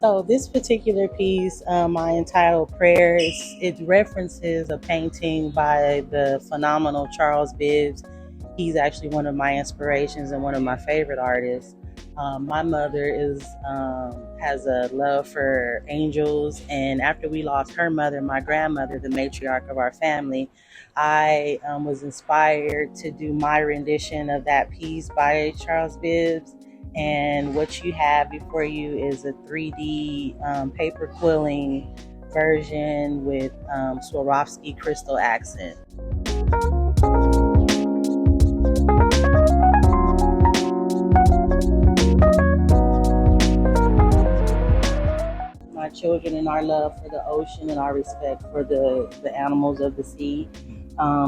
So this particular piece, I entitled Prayers, it references a painting by the phenomenal Charles Bibbs. He's actually one of my inspirations and one of my favorite artists. My mother has a love for angels, and after we lost her mother, my grandmother, the matriarch of our family, I was inspired to do my rendition of that piece by Charles Bibbs. And what you have before you is a 3D paper quilling version with Swarovski crystal accent. My children and our love for the ocean and our respect for the animals of the sea.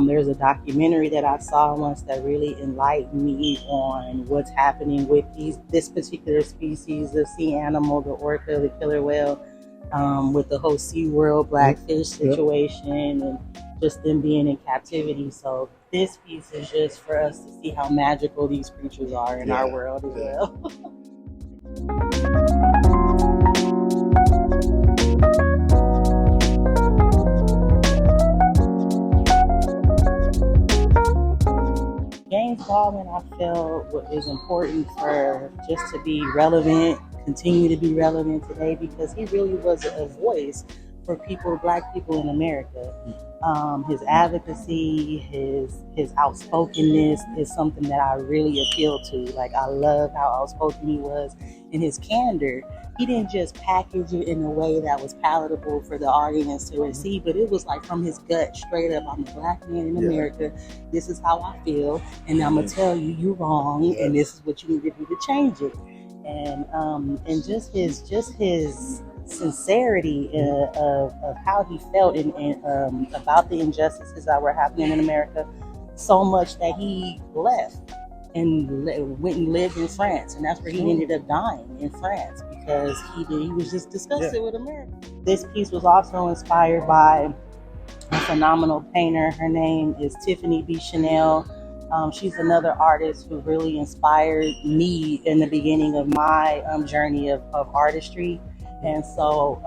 There's a documentary that I saw once that really enlightened me on what's happening with this particular species, the sea animal, the orca, the killer whale, with the whole SeaWorld blackfish situation and just them being in captivity. So this piece is just for us to see how magical these creatures are in our world as well. James Baldwin, I feel, is important for just to be relevant, continue to be relevant today, because he really was a voice for people, Black people in America. His advocacy, his outspokenness is something that I really appeal to. Like, I love how outspoken he was, and his candor. He didn't just package it in a way that was palatable for the audience to receive, but it was like from his gut, straight up. I'm a Black man in America. This is how I feel, and I'm gonna tell you you're wrong, and this is what you need to do to change it. And just his sincerity of how he felt and about the injustices that were happening in America, so much that he left and went and lived in France, and that's where he ended up dying, in France, because he was just disgusted with America. This piece was also inspired by a phenomenal painter. Her name is Tiffany B. Chanel. She's another artist who really inspired me in the beginning of my journey of artistry. And so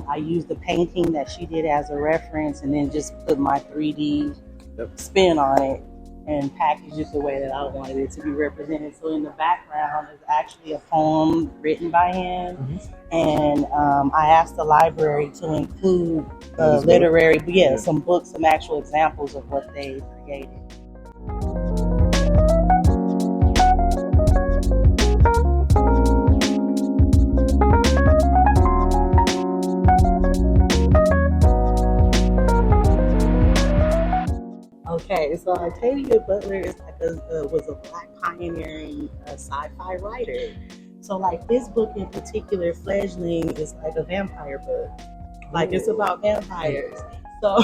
I used the painting that she did as a reference, and then just put my 3D spin on it and packaged it the way that I wanted it to be represented. So in the background is actually a poem written by him. And I asked the library to include literary, some books, some actual examples of what they created. Okay, so Octavia Butler is was a Black pioneering sci-fi writer. So like this book in particular, Fledgling, is like a vampire book. Like it's about vampires. So,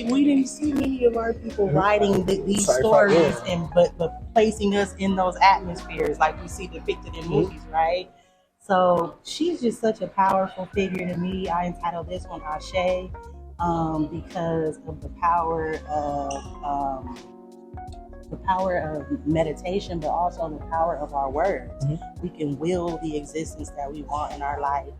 we didn't see many of our people writing these stories, but placing us in those atmospheres like we see depicted in movies, right? So she's just such a powerful figure to me. I entitled this one Ashe, because of the power of meditation, but also the power of our words. We can will the existence that we want in our life.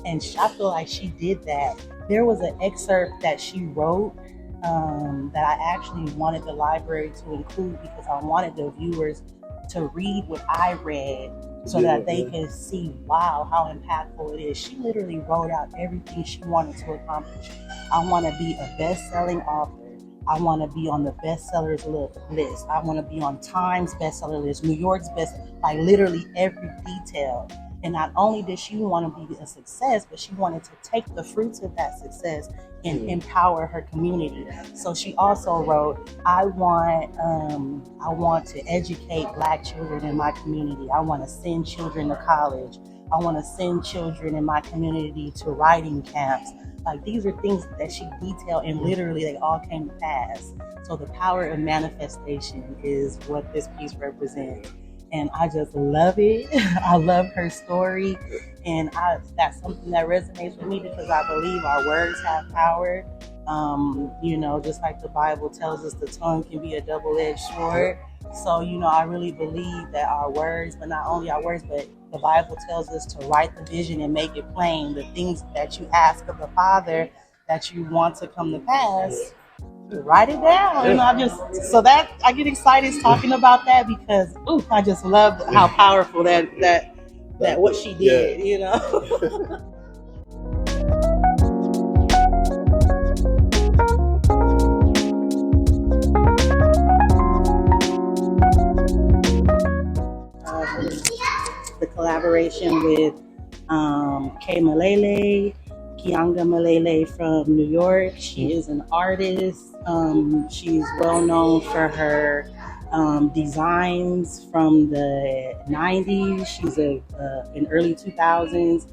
And I feel like she did that. There was an excerpt that she wrote that I actually wanted the library to include, because I wanted the viewers to read what I read so that they can see, wow, how impactful it is. She literally wrote out everything she wanted to accomplish. I want to be a best-selling author. I want to be on the bestsellers list. I want to be on Time's bestseller list, New York's best, like literally every detail. And not only did she want to be a success, but she wanted to take the fruits of that success and empower her community. So she also wrote, I want to educate Black children in my community. I want to send children to college. I want to send children in my community to writing camps. Like, these are things that she detailed, and literally they all came to pass. So the power of manifestation is what this piece represents. And I just love it. I love her story. And that's something that resonates with me, because I believe our words have power. Just like the Bible tells us, the tongue can be a double-edged sword. So, I really believe that our words, but not only our words, but the Bible tells us to write the vision and make it plain. The things that you ask of the Father that you want to come to pass, write it down. And I get excited talking about that because I just love how powerful that what she did, you know. The collaboration with Kianga Malele from New York. She is an artist. She's well known for her designs from the 90s. She's in early 2000s.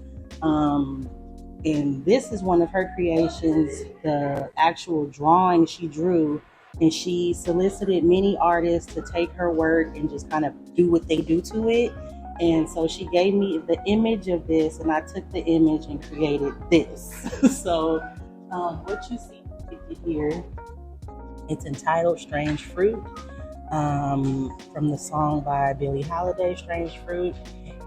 And this is one of her creations, the actual drawing she drew. And she solicited many artists to take her work and just kind of do what they do to it. And so she gave me the image of this, and I took the image and created this. So what you see here, it's entitled Strange Fruit, from the song by Billie Holiday, Strange Fruit.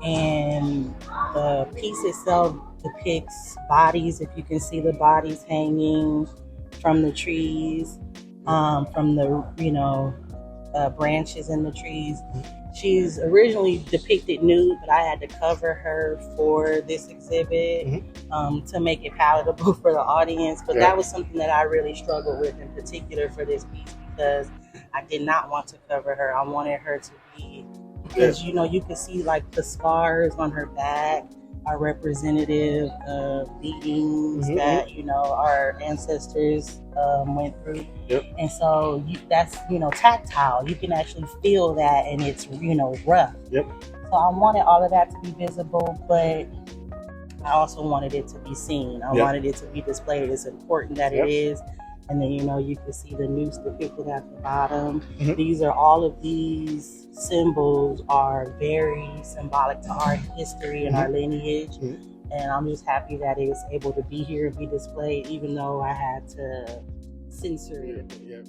And the piece itself depicts bodies, if you can see the bodies hanging from the trees, from the branches in the trees. She's originally depicted nude, but I had to cover her for this exhibit to make it palatable for the audience. But that was something that I really struggled with in particular for this piece, because I did not want to cover her. I wanted her to be, because you can see like the scars on her back are representative of beatings that our ancestors went through. And so that's tactile. You can actually feel that, and it's rough. So I wanted all of that to be visible, but I also wanted it to be seen. I wanted it to be displayed. It's important that it is. And then you can see the noose depicted at the bottom. All of these symbols are very symbolic to our history and our lineage. And I'm just happy that it's able to be here and be displayed, even though I had to censor it.